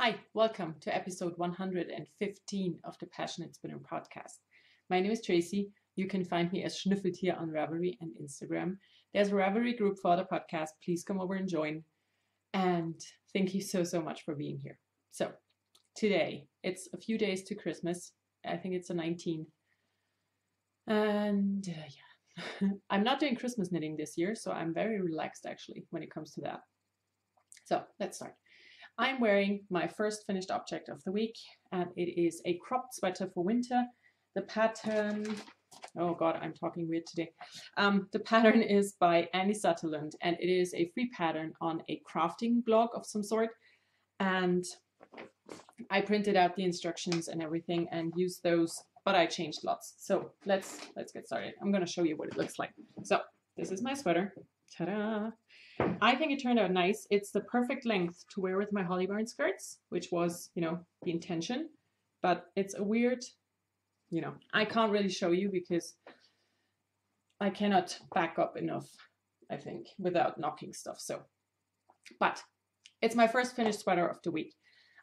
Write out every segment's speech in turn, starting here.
Hi, welcome to episode 115 of the PassionKnit Spinner podcast. My name is Tracy. You can find me as Schnüffeltier on Ravelry and Instagram. There's a Ravelry group for the podcast. Please come over and join. And thank you so much for being here. So today, it's a few days to Christmas. I think it's the 19th. And I'm not doing Christmas knitting this year, so I'm very relaxed actually when it comes to that. So let's start. I'm wearing my first finished object of the week, and it is a cropped sweater for winter. The pattern, oh God, I'm talking weird today. The pattern is by Annie Sutherland, and it is a free pattern on a crafting blog of some sort. And I printed out the instructions and everything and used those, but I changed lots. So let's get started. I'm gonna show you what it looks like. So this is my sweater. Ta-da! I think it turned out nice. It's the perfect length to wear with my Holly Barn skirts, which was, the intention. But it's a weird, I can't really show you because I cannot back up enough, I think, without knocking stuff. So, but it's my first finished sweater of the week.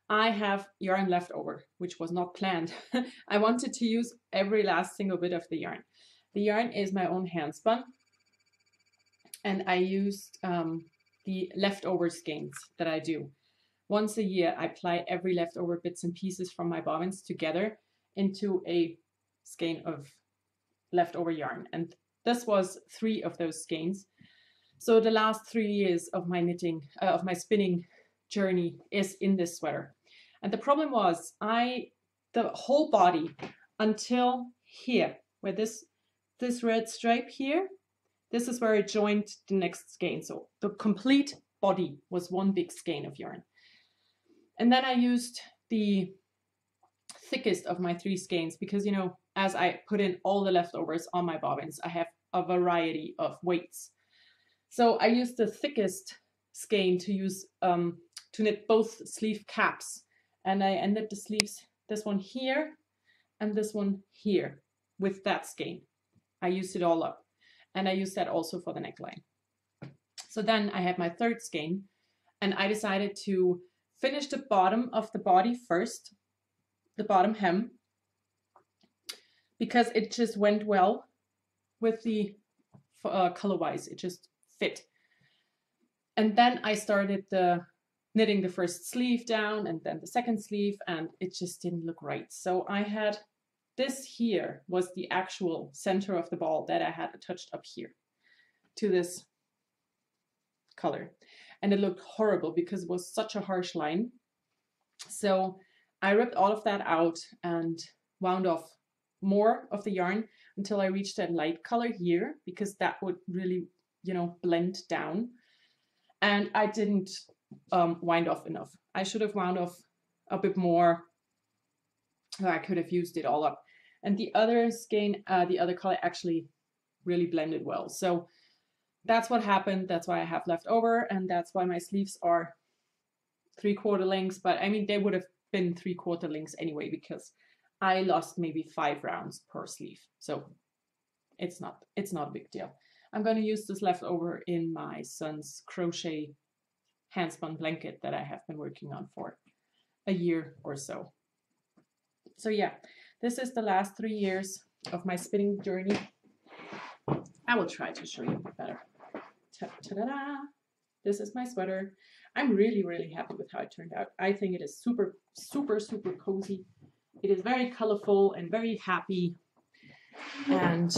I have yarn left over, which was not planned. I wanted to use every last single bit of the yarn. The yarn is my own hand spun. And I used the leftover skeins that I do. Once a year, I ply every leftover bits and pieces from my bobbins together into a skein of leftover yarn. And this was 3 of those skeins. So the last 3 years of my knitting, of my spinning journey is in this sweater. And the problem was the whole body until here, where this red stripe here, this is where I joined the next skein. So the complete body was one big skein of yarn. And then I used the thickest of my 3 skeins because, as I put in all the leftovers on my bobbins, I have a variety of weights. So I used the thickest skein to use to knit both sleeve caps. And I ended the sleeves, this one here and this one here with that skein. I used it all up. And I used that also for the neckline. So then I had my 3rd skein, and I decided to finish the bottom of the body first, the bottom hem, because it just went well with the color-wise. It just fit. And then I started knitting the first sleeve down and then the second sleeve, and it just didn't look right. So I had this here was the actual center of the ball that I had attached up here to this color. And it looked horrible because it was such a harsh line. So I ripped all of that out and wound off more of the yarn until I reached that light color here, because that would really, blend down. And I didn't wind off enough. I should have wound off a bit more. I could have used it all up. And the other skein, the other color actually really blended well. So that's what happened. That's why I have left over. And that's why my sleeves are 3/4 lengths. But I mean, they would have been 3/4 lengths anyway, because I lost maybe 5 rounds per sleeve. So it's not a big deal. I'm going to use this leftover in my son's crochet handspun blanket that I have been working on for a year or so. So yeah, this is the last 3 years of my spinning journey. I will try to show you better. Ta-da-da! This is my sweater. I'm really happy with how it turned out. I think it is super cozy. It is very colorful and very happy. And,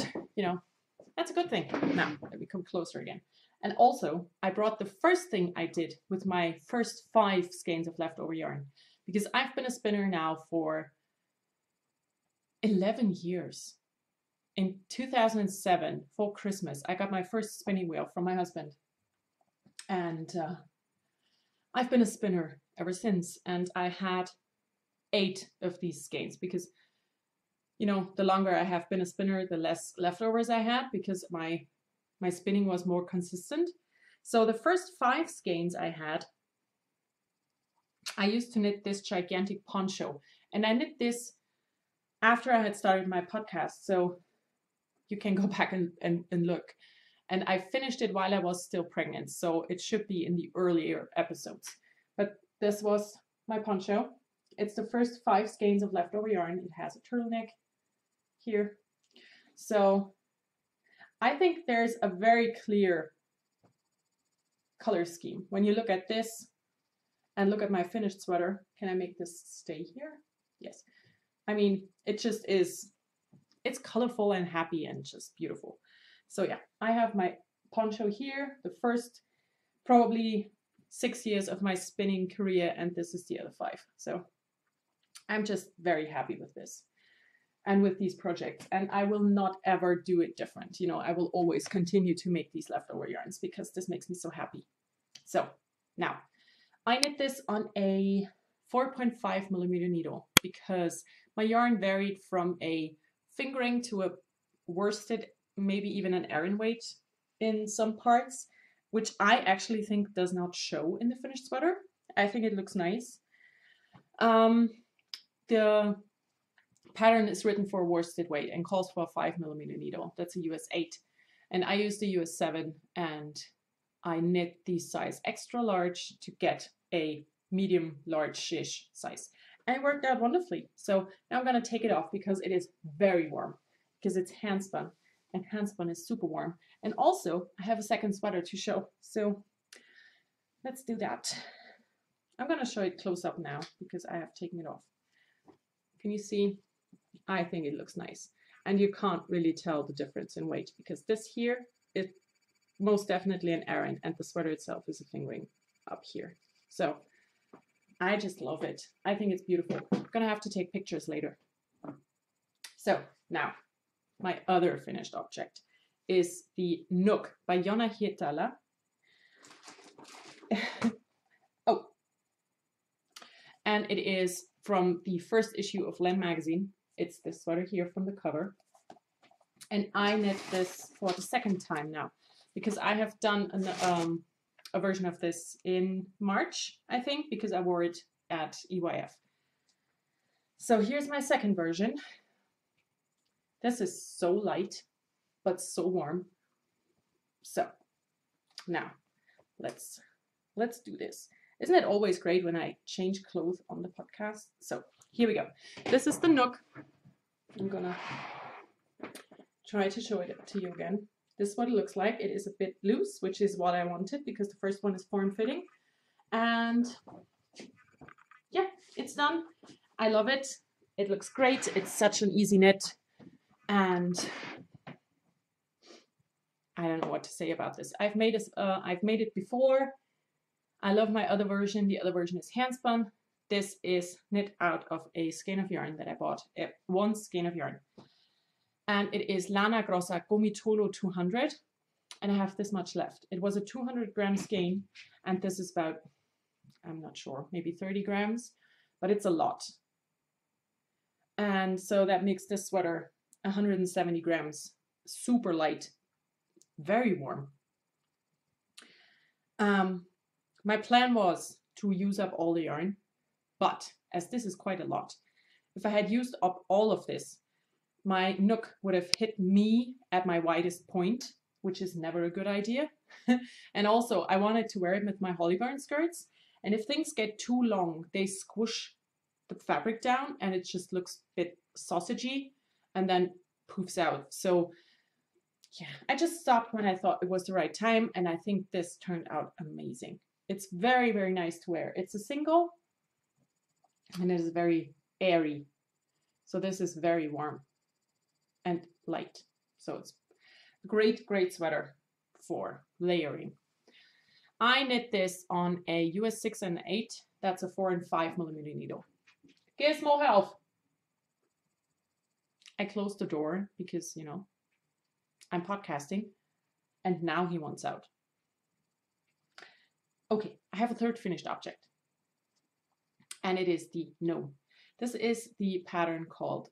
that's a good thing. Now, let me come closer again. And also, I brought the first thing I did with my first 5 skeins of leftover yarn, because I've been a spinner now for 11 years. In 2007, for Christmas, I got my first spinning wheel from my husband. And I've been a spinner ever since. And I had 8 of these skeins because, the longer I have been a spinner, the less leftovers I had, because my spinning was more consistent. So the first 5 skeins I had, I used to knit this gigantic poncho. And I knit this after I had started my podcast, so you can go back and look. And I finished it while I was still pregnant, so it should be in the earlier episodes. But this was my poncho. It's the first 5 skeins of leftover yarn. It has a turtleneck here. So I think there's a very clear color scheme. When you look at this and look at my finished sweater, can I make this stay here? Yes. I mean, it just is, it's colorful and happy and just beautiful. So yeah, I have my poncho here, the first probably 6 years of my spinning career, and this is the other 5. So I'm just very happy with this and with these projects, and I will not ever do it different. You know, I will always continue to make these leftover yarns because this makes me so happy. So now I knit this on a 4.5 millimeter needle because my yarn varied from a fingering to a worsted, maybe even an Aran weight in some parts, which I actually think does not show in the finished sweater. I think it looks nice. The pattern is written for worsted weight and calls for a 5 millimeter needle. That's a US 8. And I used the US 7, and I knit the size extra large to get a medium large-ish size. And it worked out wonderfully. So now I'm going to take it off because it is very warm, because it's hand spun, and hand spun is super warm. And also I have a second sweater to show. So let's do that. I'm going to show it close up now because I have taken it off. Can you see? I think it looks nice. And you can't really tell the difference in weight because this here is most definitely an Aran, and the sweater itself is a fingering up here. So I just love it. I think it's beautiful. I'm gonna have to take pictures later. So now my other finished object is the Nook by Jonna Hietala. Oh, and it is from the first issue of Len magazine. It's this sweater here from the cover. And I knit this for the second time now because I have done a version of this in March, I think, because I wore it at EYF. So here's my second version. This is so light, but so warm. So now let's do this. Isn't it always great when I change clothes on the podcast? So here we go. This is the Nook. I'm gonna try to show it to you again. This is what it looks like. It is a bit loose, which is what I wanted because the first one is form-fitting. And yeah, it's done. I love it. It looks great. It's such an easy knit. And I don't know what to say about this. I've made it before. I love my other version. The other version is hand spun. This is knit out of a skein of yarn that I bought. One skein of yarn. And it is Lana Grossa Gomitolo 200. And I have this much left. It was a 200 gram skein. And this is about, I'm not sure, maybe 30 grams. But it's a lot. And so that makes this sweater 170 grams. Super light. Very warm. My plan was to use up all the yarn, but as this is quite a lot, if I had used up all of this, my Nook would have hit me at my widest point, which is never a good idea. And also I wanted to wear it with my Holly Barn skirts. And if things get too long, they squish the fabric down and it just looks a bit sausagey and then poofs out. So yeah, I just stopped when I thought it was the right time. And I think this turned out amazing. It's very, very nice to wear. It's a single and it is very airy. So this is very warm and light. So it's a great, great sweater for layering. I knit this on a US 6 and 8. That's a 4 and 5 millimeter needle. Gizmo, help! I closed the door because, you know, I'm podcasting and now he wants out. Okay, I have a third finished object and it is the Gnome. This is the pattern called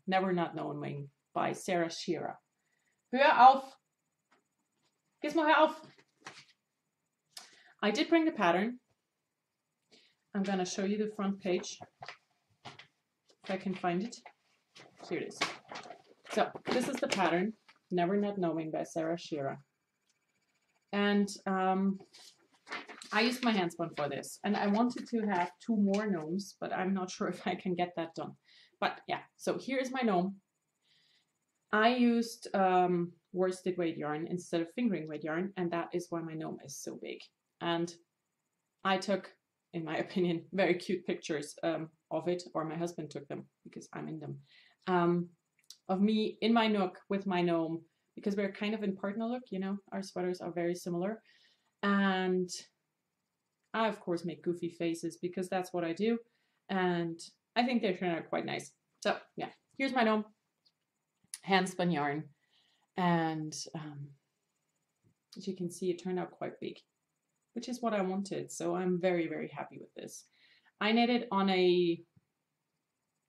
Never Not Knowing by Sarah Shearer. Hör auf! Gizmo, hör auf! I did bring the pattern. I'm gonna show you the front page if I can find it. Here it is. So this is the pattern, Never Not Knowing by Sarah Shearer. And I used my hand spun for this, and I wanted to have 2 more gnomes, but I'm not sure if I can get that done. But yeah, so here is my gnome. I used worsted weight yarn instead of fingering weight yarn, and that is why my gnome is so big. And I took, in my opinion, very cute pictures of it, or my husband took them because I'm in them, of me in my nook with my gnome, because we're kind of in partner look, you know, our sweaters are very similar. And I, of course, make goofy faces because that's what I do. And I think they turn out quite nice. So yeah, here's my gnome, hand spun yarn. And as you can see, it turned out quite big, which is what I wanted. So I'm very, very happy with this. I knitted on a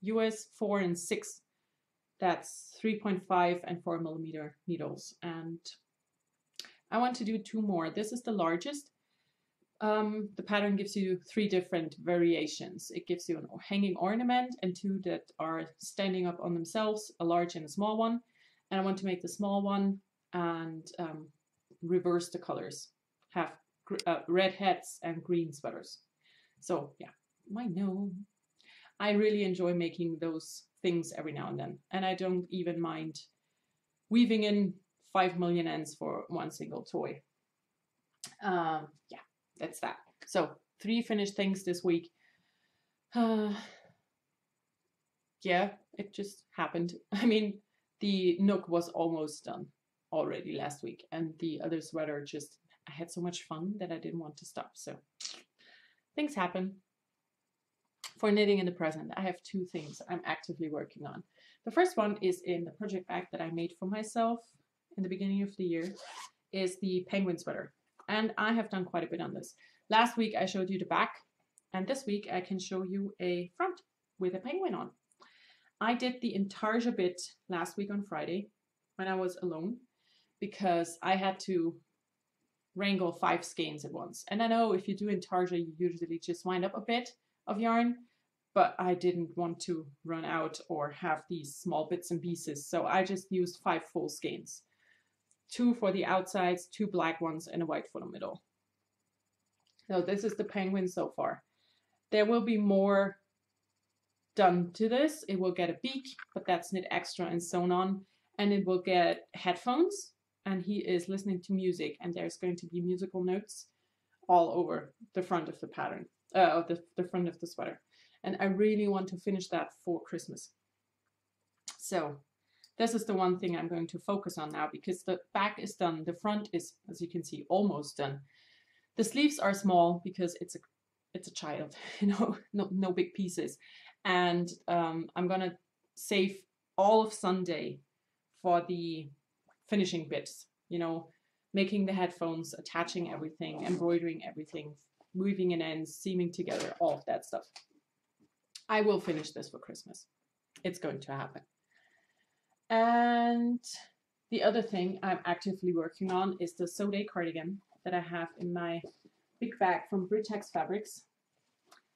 US 4 and 6. That's 3.5 and 4 millimeter needles. And I want to do 2 more. This is the largest. The pattern gives you 3 different variations. It gives you a hanging ornament and 2 that are standing up on themselves, a large and a small one. And I want to make the small one and reverse the colors, have red hats and green sweaters. So yeah, my gnome. I really enjoy making those things every now and then. And I don't even mind weaving in 5 million ends for one single toy. Yeah, that's that. So 3 finished things this week. Yeah, it just happened. I mean, the nook was almost done already last week, and the other sweater just, I had so much fun that I didn't want to stop. So things happen. For knitting in the present, I have 2 things I'm actively working on. The first one is in the project bag that I made for myself in the beginning of the year, is the penguin sweater. And I have done quite a bit on this. Last week I showed you the back, and this week I can show you a front with a penguin on. I did the intarsia bit last week on Friday when I was alone, because I had to wrangle 5 skeins at once. And I know if you do intarsia, you usually just wind up a bit of yarn, but I didn't want to run out or have these small bits and pieces. So I just used 5 full skeins. 2 for the outsides, 2 black ones, and a white for the middle. So this is the penguin so far. There will be more done to this. It will get a beak, but that's knit extra and sewn on. And it will get headphones, and he is listening to music, and there's going to be musical notes all over the front of the pattern, the front of the sweater. And I really want to finish that for Christmas. So this is the one thing I'm going to focus on now, because the back is done. The front is, as you can see, almost done. The sleeves are small because it's a child, you know, no big pieces. And I'm gonna save all of Sunday for the finishing bits, you know, making the headphones, attaching everything, embroidering everything, weaving in ends, seaming together, all of that stuff. I will finish this for Christmas. It's going to happen. And the other thing I'm actively working on is the Sew Day cardigan that I have in my big bag from Britex Fabrics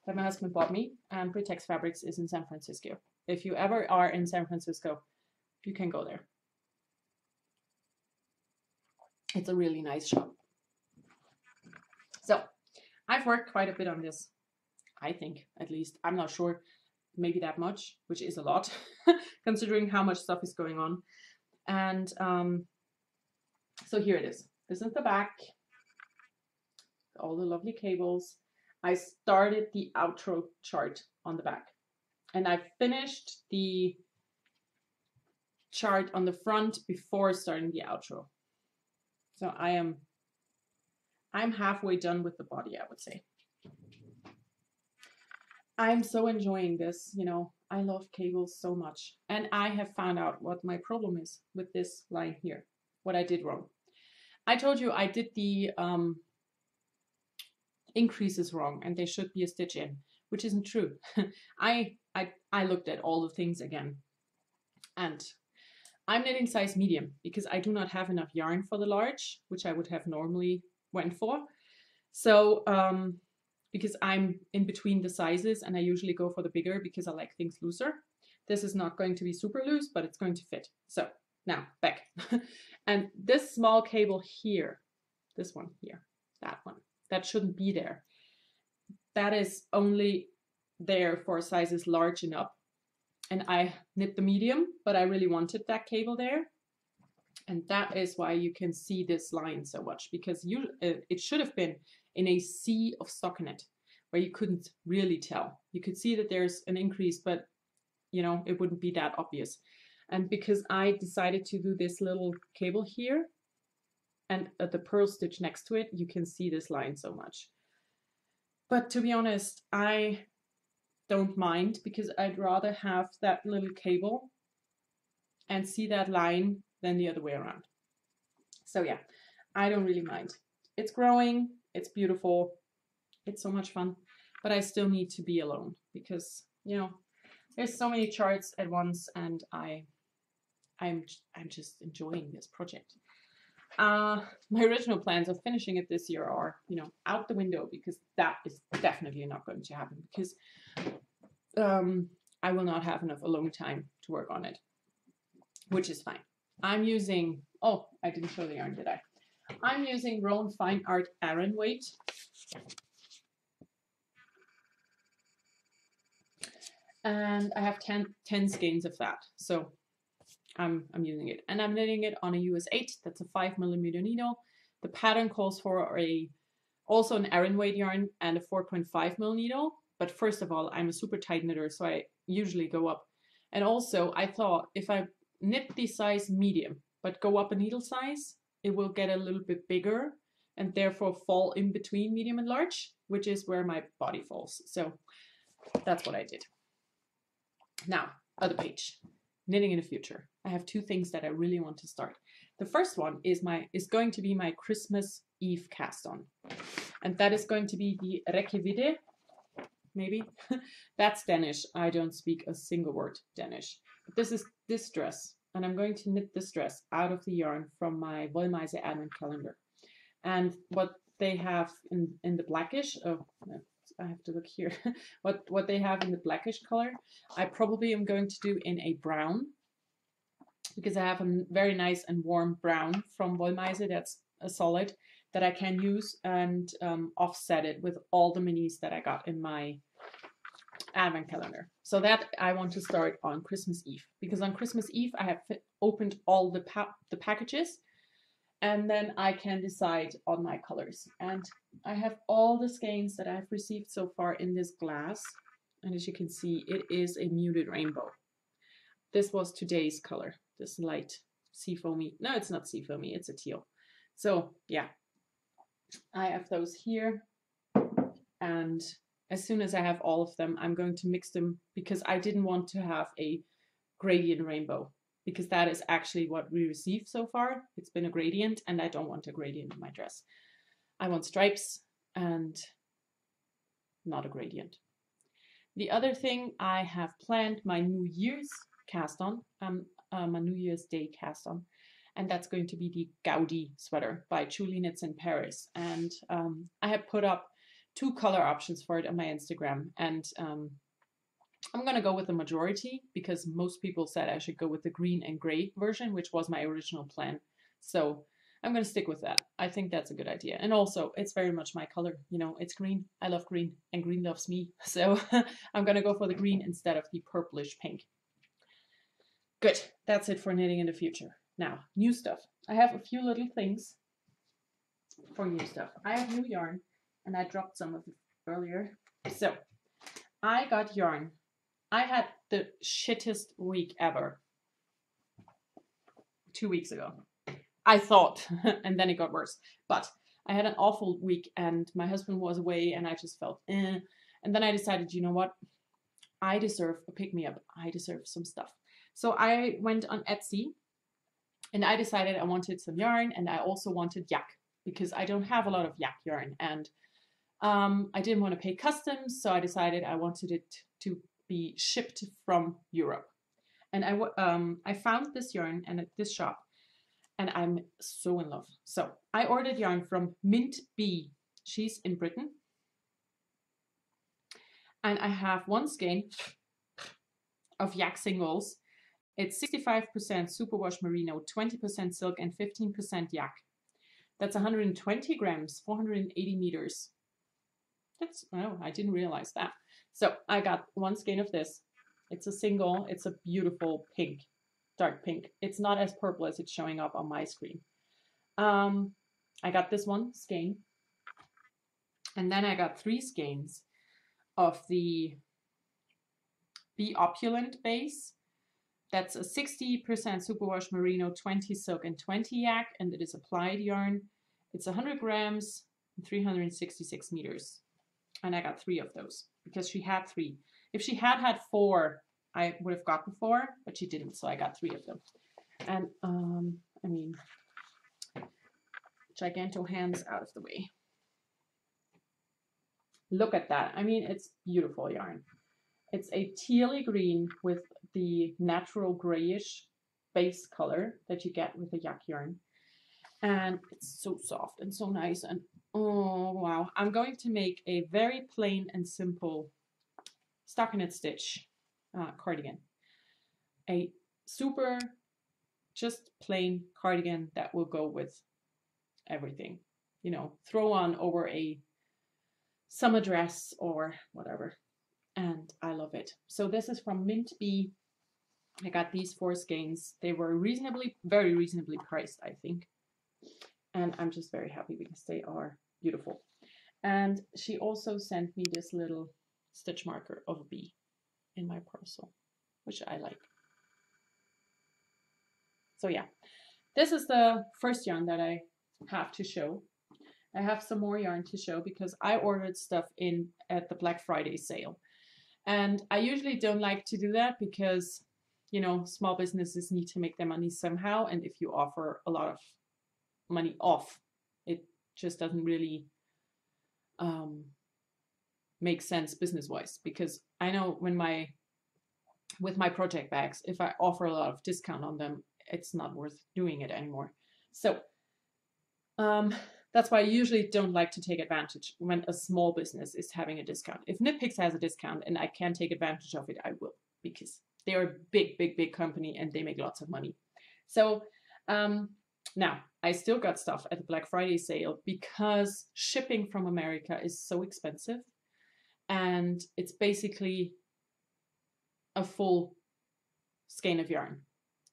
that my husband bought me. And Britex Fabrics is in San Francisco. If you ever are in San Francisco, you can go there. It's a really nice shop. So I've worked quite a bit on this, I think, at least. I'm not sure, maybe that much, which is a lot, considering how much stuff is going on. And so here it is. This is the back, all the lovely cables. I started the outro chart on the back, and I finished the chart on the front before starting the outro. So I'm halfway done with the body, I would say. I'm so enjoying this, you know, I love cables so much. And I have found out what my problem is with this line here, what I did wrong. I told you I did the increases wrong, and they should be a stitch in, which isn't true. I looked at all the things again, and I'm knitting size medium because I do not have enough yarn for the large, which I would have normally went for. So because I'm in between the sizes, and I usually go for the bigger because I like things looser. This is not going to be super loose, but it's going to fit. So now back. And this small cable here, this one here, that one, That shouldn't be there. That is only there for sizes large and up. And I knit the medium, but I really wanted that cable there. And that is why you can see this line so much, because it should have been in a sea of stockinette where you couldn't really tell. You could see that there's an increase, but you know, it wouldn't be that obvious. And because I decided to do this little cable here and at the purl stitch next to it, you can see this line so much. But to be honest, I don't mind, because I'd rather have that little cable and see that line than the other way around. So yeah, I don't really mind. It's growing, it's beautiful, it's so much fun, but I still need to be alone because, you know, there's so many charts at once, and I'm just enjoying this project. My original plans of finishing it this year are, you know, out the window, because that is definitely not going to happen, because I will not have enough alone time to work on it, which is fine. I'm using, oh, I didn't show the yarn, did I? I'm using Rowan Fine Art Aran weight. And I have 10 skeins of that. So I'm using it. And I'm knitting it on a US 8. That's a 5mm needle. The pattern calls for also an Aran weight yarn and a 4.5mm needle. But first of all, I'm a super tight knitter, so I usually go up. And also, I thought if I knit the size medium, but go up a needle size, it will get a little bit bigger and therefore fall in between medium and large, which is where my body falls. So that's what I did. Now, other page, knitting in the future. I have two things that I really want to start. The first one is going to be my Christmas Eve cast on. And that is going to be the Rekkevidde, maybe. That's Danish. I don't speak a single word Danish. But this is this dress. And I'm going to knit this dress out of the yarn from my Wollmeise advent calendar. And what they have in the blackish, oh, no, I have to look here. what they have in the blackish color, I probably am going to do in a brown, because I have a very nice and warm brown from Wollmeise that's a solid that I can use and offset it with all the minis that I got in my advent calendar. So that I want to start on Christmas Eve, because on Christmas Eve I have opened all the packages, and then I can decide on my colors. And I have all the skeins that I've received so far in this glass, and as you can see, it is a muted rainbow. This was today's color, this light seafoamy. No, it's not seafoamy, it's a teal. So yeah, I have those here, and as soon as I have all of them, I'm going to mix them, because I didn't want to have a gradient rainbow, because that is actually what we received so far. It's been a gradient, and I don't want a gradient in my dress. I want stripes and not a gradient. The other thing, I have planned my New Year's cast on, my New Year's Day cast on, and that's going to be the Gaudi sweater by Julie Knits in Paris. And I have put up 2 color options for it on my Instagram, and I'm gonna go with the majority, because most people said I should go with the green and gray version, which was my original plan. So I'm gonna stick with that. I think that's a good idea. And also, it's very much my color, you know, it's green. I love green, and green loves me. So I'm gonna go for the green instead of the purplish pink. Good, that's it for knitting in the future. Now, new stuff. I have a few little things for new stuff. I have new yarn, and I dropped some of it earlier. So I got yarn. I had the shittest week ever 2 weeks ago, I thought, and then it got worse. But I had an awful week, and my husband was away, and I just felt eh. And then I decided, you know what? I deserve a pick-me-up. I deserve some stuff. So I went on Etsy, and I decided I wanted some yarn, and I also wanted yak, because I don't have a lot of yak yarn, and I didn't want to pay customs, so I decided I wanted it to be shipped from Europe. And I found this yarn and at this shop, and I'm so in love. So I ordered yarn from Mint Bee. She's in Britain. And I have 1 skein of yak singles. It's 65% superwash merino, 20% silk, and 15% yak. That's 120 grams, 480 meters. That's, oh, I didn't realize that. So I got one skein of this. It's a single, it's a beautiful pink, dark pink. It's not as purple as it's showing up on my screen. I got this one skein. And then I got 3 skeins of the Be Opulent base. That's a 60% superwash merino, 20 silk, and 20 yak, and it is applied yarn. It's 100 grams, 366 meters. And I got 3 of those because she had 3. If she had had 4, I would have gotten 4, but she didn't, so I got 3 of them. And I mean, giganto hands out of the way. Look at that. I mean, it's beautiful yarn. It's a tealy green with the natural grayish base color that you get with the yak yarn. And it's so soft and so nice. And oh, wow. I'm going to make a very plain and simple stockinette stitch cardigan. A super, just plain cardigan that will go with everything. You know, throw on over a summer dress or whatever. And I love it. So this is from Mint Bee. I got these 4 skeins. They were very reasonably priced, I think. And I'm just very happy because they are beautiful. And she also sent me this little stitch marker of a bee in my parcel, which I like. So yeah, this is the first yarn that I have to show. I have some more yarn to show because I ordered stuff in at the Black Friday sale. And I usually don't like to do that because, you know, small businesses need to make their money somehow. And if you offer a lot of money off, it just doesn't really make sense business-wise. Because I know with my project bags, if I offer a lot of discount on them, it's not worth doing it anymore. So that's why I usually don't like to take advantage when a small business is having a discount. If Knit Picks has a discount and I can take advantage of it, I will, because they're a big company and they make lots of money. So now I still got stuff at the Black Friday sale because shipping from America is so expensive, and it's basically a full skein of yarn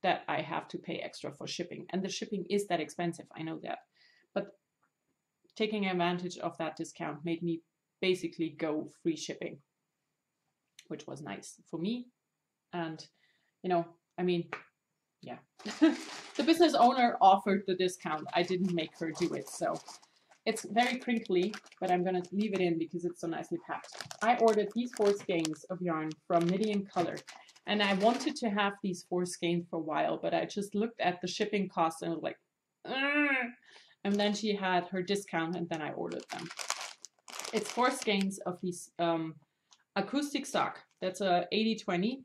that I have to pay extra for shipping. And the shipping is that expensive, I know that. But taking advantage of that discount made me basically go free shipping, which was nice for me. And, you know, I mean, yeah, the business owner offered the discount. I didn't make her do it. So it's very crinkly, but I'm going to leave it in because it's so nicely packed. I ordered these 4 skeins of yarn from Knitting Color. And I wanted to have these 4 skeins for a while, but I just looked at the shipping costs and I was like, ugh. And then she had her discount and then I ordered them. It's 4 skeins of these acoustic sock. That's a 80-20,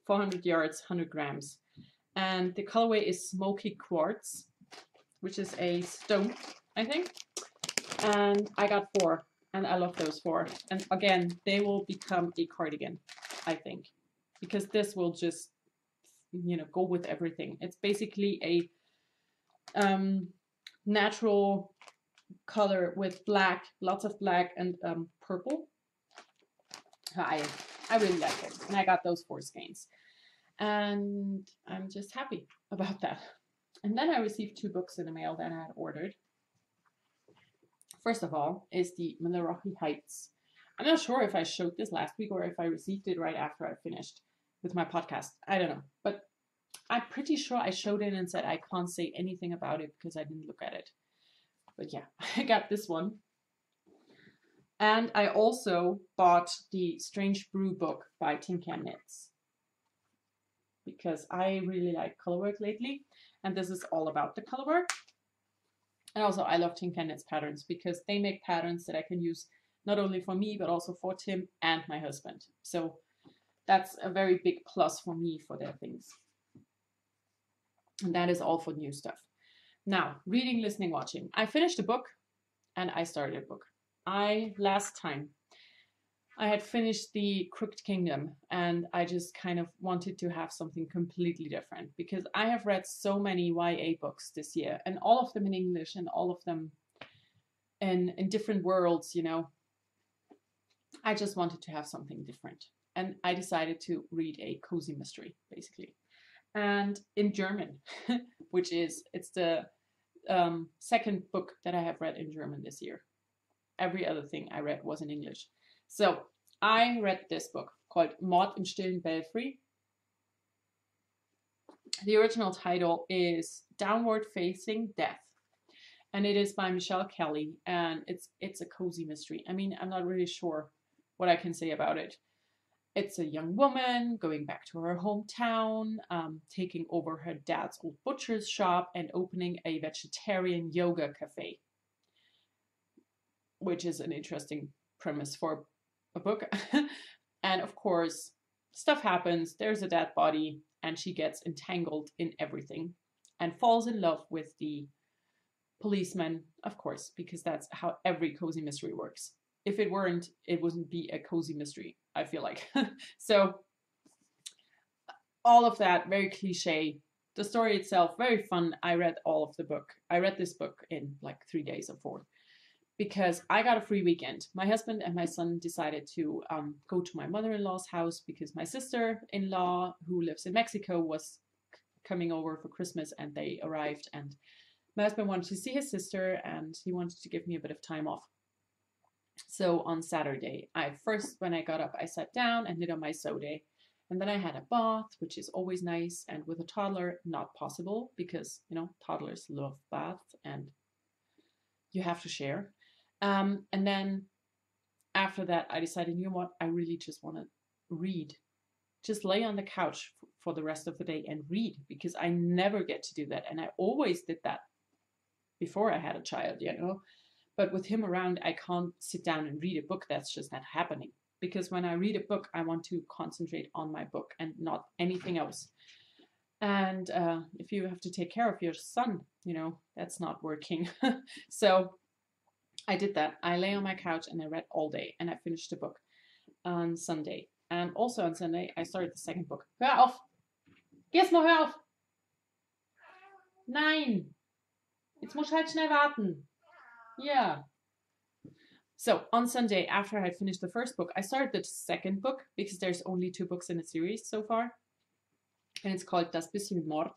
400 yards, 100 grams. And the colorway is Smoky Quartz, which is a stone, I think. And I got 4, and I love those 4. And again, they will become a cardigan, I think, because this will just, you know, go with everything. It's basically a natural color with black, lots of black and purple. I really like it, and I got those 4 skeins, and I'm just happy about that. And then I received 2 books in the mail that I had ordered. First of all is the Milwaukee Heights. I'm not sure if I showed this last week or if I received it right after I finished with my podcast. I don't know, but I'm pretty sure I showed it and said I can't say anything about it because I didn't look at it. But yeah, I got this one. And I also bought the Strange Brew book by Tin Can Knits because I really like colorwork lately. And this is all about the colorwork. And also I love Tin Can Knits patterns because they make patterns that I can use not only for me, but also for Tim and my husband. So that's a very big plus for me for their things. And that is all for new stuff. Now, reading, listening, watching. I finished a book and I started a book. Last time, I had finished the Crooked Kingdom and I just kind of wanted to have something completely different because I have read so many YA books this year and all of them in English and all of them in different worlds, you know. I just wanted to have something different. And I decided to read a cozy mystery, basically. And in German, it's the second book that I have read in German this year. Every other thing I read was in English. So I read this book called Mord im stillen Belfry. The original title is Downward Facing Death. And it is by Michelle Kelly. And it's a cozy mystery. I mean, I'm not really sure what I can say about it. It's a young woman going back to her hometown, taking over her dad's old butcher's shop and opening a vegetarian yoga cafe, which is an interesting premise for a book. And of course, stuff happens. There's a dead body and she gets entangled in everything and falls in love with the policeman, of course, because that's how every cozy mystery works. If it weren't, it wouldn't be a cozy mystery, I feel like. So all of that, very cliche. The story itself, very fun. I read all of the book. I read this book in like 3 days or 4 because I got a free weekend. My husband and my son decided to go to my mother-in-law's house because my sister-in-law, who lives in Mexico, was coming over for Christmas and they arrived. And my husband wanted to see his sister and he wanted to give me a bit of time off. So on Saturday, when I got up, I sat down and did on my sew day. And then I had a bath, which is always nice. And with a toddler, not possible because, you know, toddlers love baths and you have to share. And then after that, I decided, you know what, I really just want to read. Just lay on the couch for the rest of the day and read because I never get to do that. And I always did that before I had a child, you know. But with him around, I can't sit down and read a book. That's just not happening. Because when I read a book, I want to concentrate on my book and not anything else. And if you have to take care of your son, you know, that's not working. So I did that. I lay on my couch and I read all day. And I finished the book on Sunday. And also on Sunday, I started the second book. Hör auf! Geh's mal, hör auf! Nein! Jetzt musst du halt schnell warten. Yeah. So on Sunday, after I had finished the first book, I started the second book because there's only 2 books in the series so far. And it's called Das bisschen Mord.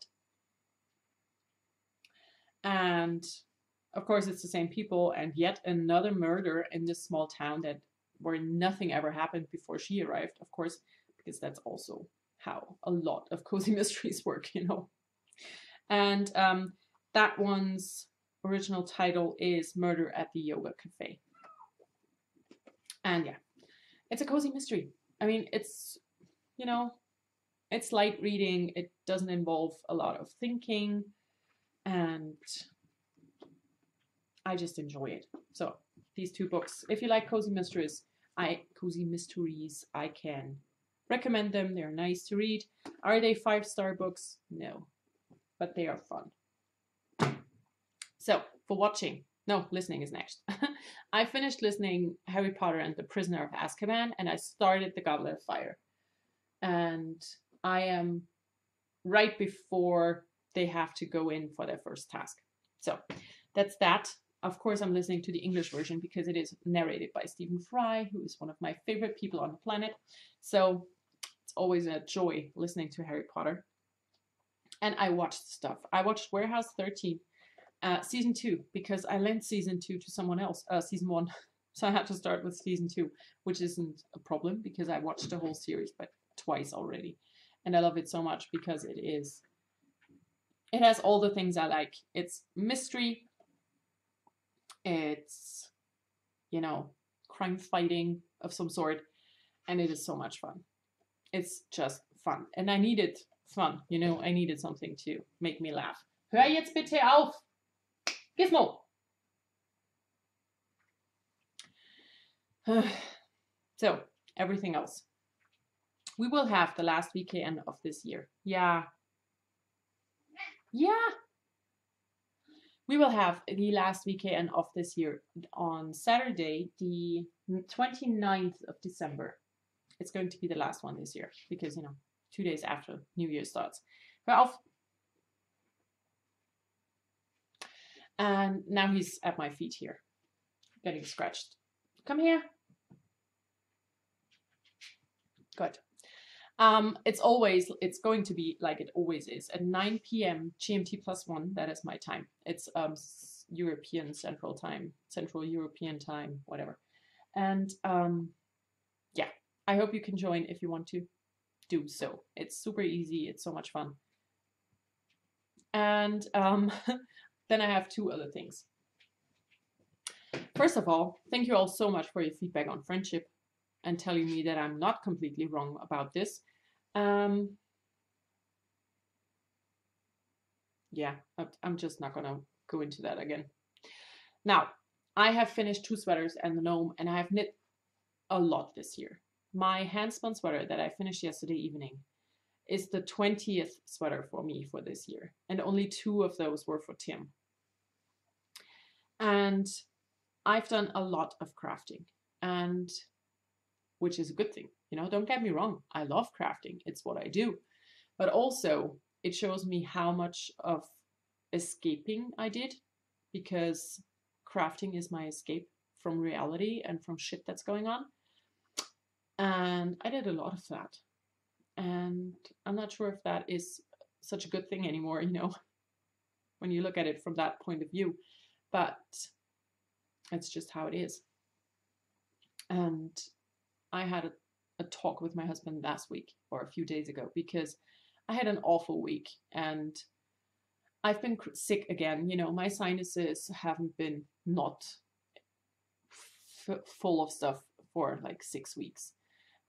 And of course, it's the same people and yet another murder in this small town where nothing ever happened before she arrived, of course, because that's also how a lot of cozy mysteries work, you know. And that one's original title is Murder at the Yoga Cafe. And yeah, it's a cozy mystery. I mean, it's, you know, it's light reading. It doesn't involve a lot of thinking and I just enjoy it. So these 2 books, if you like cozy mysteries, I can recommend them. They're nice to read. Are they 5-star books? No, but they are fun. So for listening is next. I finished listening Harry Potter and the Prisoner of Azkaban and I started the Goblet of Fire. And I am right before they have to go in for their first task. So that's that. Of course, I'm listening to the English version because it is narrated by Stephen Fry, who is one of my favorite people on the planet. So it's always a joy listening to Harry Potter. And I watched stuff. I watched Warehouse 13. Season 2, because I lent season 2 to someone else, season 1. So I had to start with season 2, which isn't a problem because I watched the whole series, but twice already. And I love it so much because it has all the things I like. It's mystery. It's, you know, crime fighting of some sort. And it is so much fun. It's just fun. And I needed fun, you know, I needed something to make me laugh. Hör jetzt bitte auf! Gizmo! So, everything else. We will have the last weekend of this year. Yeah. Yeah. we will have the last weekend of this year on Saturday, the 29th of December. It's going to be the last one this year because, 2 days after New Year starts. And now he's at my feet here, getting scratched. Come here. Good. It's going to be like it always is at 9 p.m. GMT +1. That is my time. It's European Central Time, Central European Time, whatever. And yeah, I hope you can join if you want to do so. It's super easy. It's so much fun. And then I have 2 other things. First of all, thank you all so much for your feedback on friendship and telling me that I'm not completely wrong about this. Yeah, I'm just not gonna go into that again. Now, I have finished 2 sweaters and the gnome, and I have knit a lot this year. My handspun sweater that I finished yesterday evening is the 20th sweater for me for this year, and only 2 of those were for Tim. And I've done a lot of crafting, and which is a good thing. Don't get me wrong. I love crafting. It's what I do. But also it shows me how much of escaping I did, because crafting is my escape from reality and from shit that's going on. And I did a lot of that. And I'm not sure if that is such a good thing anymore, when you look at it from that point of view. But it's just how it is. And I had a talk with my husband last week or a few days ago because I had an awful week and I've been sick again. My sinuses haven't been not full of stuff for like 6 weeks.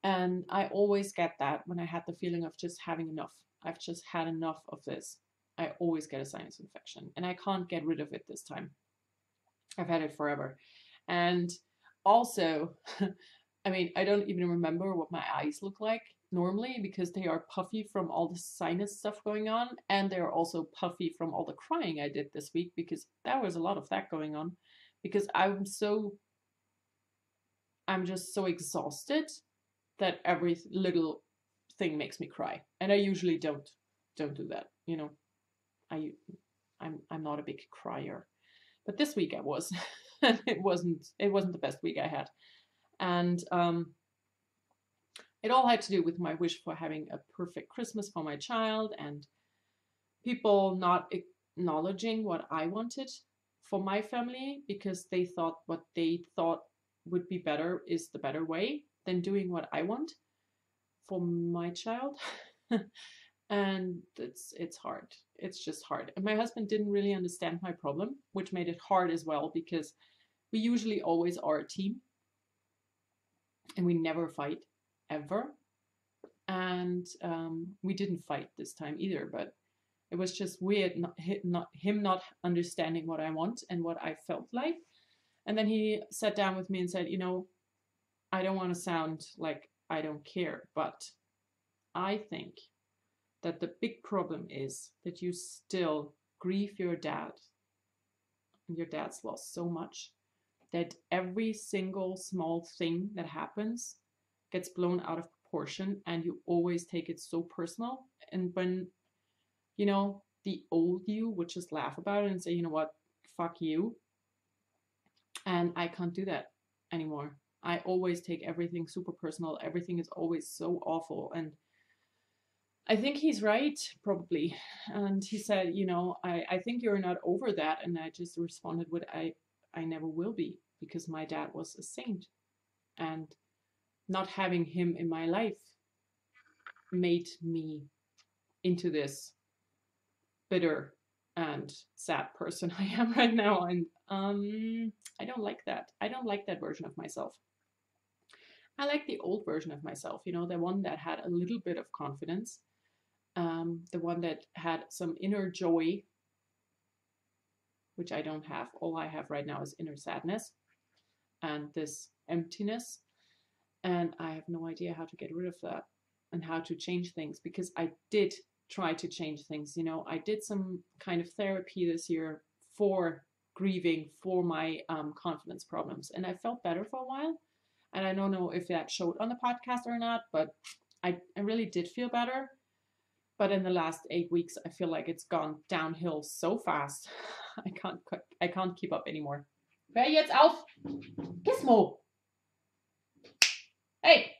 And I always get that when I had the feeling of just having enough. I've just had enough of this. I always get a sinus infection and I can't get rid of it this time. I've had it forever. And also, I don't even remember what my eyes look like normally because they are puffy from all the sinus stuff going on. And they're also puffy from all the crying I did this week because there was a lot of that going on because I'm just so exhausted that every little thing makes me cry. And I usually don't do that. I'm not a big crier. But this week I was. It wasn't the best week I had. And it all had to do with my wish for having a perfect Christmas for my child and people not acknowledging what I wanted for my family because they thought what they thought would be better is the better way than doing what I want for my child. And it's hard. It's just hard. And my husband didn't really understand my problem, which made it hard as well because we usually always are a team and we never fight ever. And we didn't fight this time either, but it was just weird him not understanding what I want and what I felt like. And then he sat down with me and said, I don't want to sound like I don't care, but I think that the big problem is that you still grieve your dad. And your dad's lost so much that every single small thing that happens gets blown out of proportion and you always take it so personal. And when, the old you would just laugh about it and say, you know what, fuck you. And I can't do that anymore. I always take everything super personal. Everything is always so awful. And I think he's right, probably. And he said, I think you're not over that. And I just responded with, I never will be, because my dad was a saint. And not having him in my life made me into this bitter and sad person I am right now. And I don't like that. I don't like that version of myself. I like the old version of myself, the one that had a little bit of confidence. The one that had some inner joy, which I don't have. All I have right now is inner sadness and this emptiness. And I have no idea how to get rid of that and how to change things, because I did try to change things. I did some kind of therapy this year for grieving for my confidence problems. And I felt better for a while. And I don't know if that showed on the podcast or not, but I really did feel better. But in the last 8 weeks, I feel like it's gone downhill so fast. I can't keep up anymore. Hör jetzt auf! Gizmo! Hey!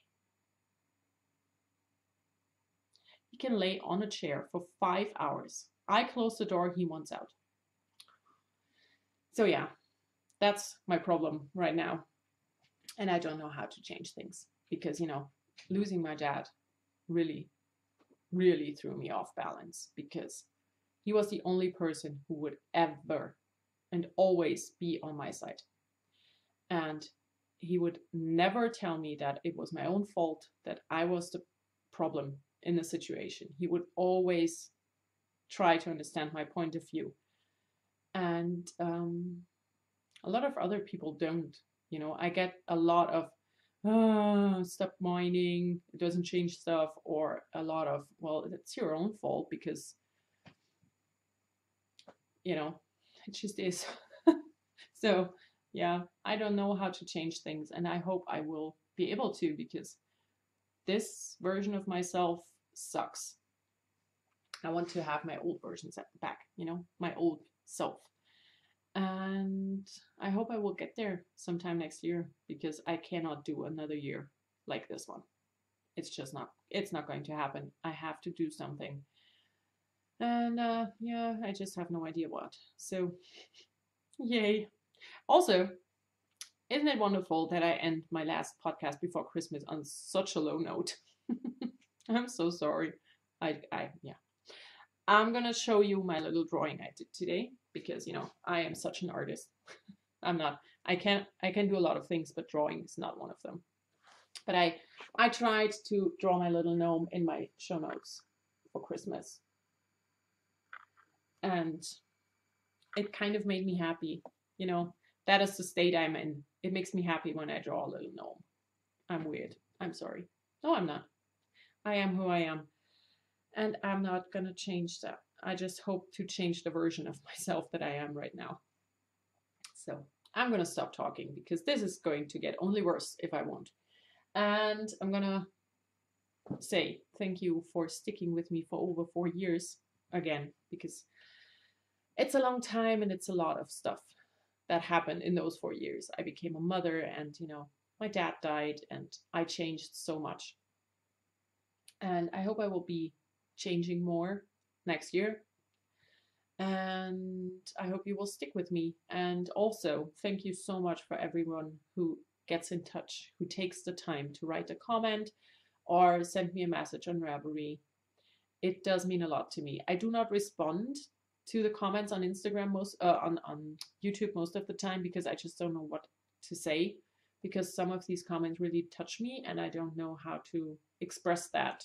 He can lay on a chair for 5 hours. I close the door, he wants out. So yeah, that's my problem right now. And I don't know how to change things because, you know, losing my dad really, really threw me off balance because he was the only person who would ever and always be on my side. And he would never tell me that it was my own fault, that I was the problem in the situation. He would always try to understand my point of view. And a lot of other people don't. You know, I get a lot of, stop whining, it doesn't change stuff, or a lot of, well, it's your own fault because, you know, it just is. So, yeah, I don't know how to change things, and I hope I will be able to because this version of myself sucks. I want to have my old versions back, you know, my old self. And I hope I will get there sometime next year because I cannot do another year like this one. It's not going to happen. I have to do something. And yeah, I just have no idea what. So, yay. Also, isn't it wonderful that I end my last podcast before Christmas on such a low note? I'm so sorry. Yeah. I'm gonna show you my little drawing I did today because, you know, I am such an artist. I'm not. I can do a lot of things, but drawing is not one of them. But I tried to draw my little gnome in my show notes for Christmas, and it kind of made me happy. You know, that is the state I'm in. It makes me happy when I draw a little gnome. I'm weird. I'm sorry. No, I'm not. I am who I am. And I'm not going to change that. I just hope to change the version of myself that I am right now. So I'm going to stop talking because this is going to get only worse if I won't. And I'm going to say thank you for sticking with me for over 4 years again, because it's a long time and it's a lot of stuff that happened in those 4 years. I became a mother and, you know, my dad died and I changed so much. And I hope I will be changing more next year. And I hope you will stick with me. And also, thank you so much for everyone who gets in touch, who takes the time to write a comment or send me a message on Ravelry. It does mean a lot to me. I do not respond to the comments on Instagram on YouTube most of the time because I just don't know what to say, because some of these comments really touch me and I don't know how to express that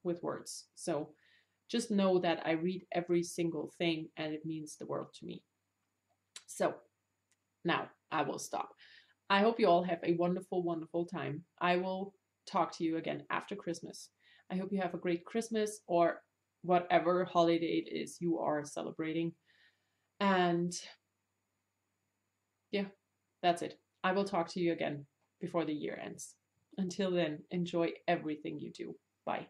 with words. So just know that I read every single thing and it means the world to me. So now I will stop. I hope you all have a wonderful, wonderful time. I will talk to you again after Christmas. I hope you have a great Christmas or whatever holiday it is you are celebrating. And yeah, that's it. I will talk to you again before the year ends. Until then, enjoy everything you do. Bye.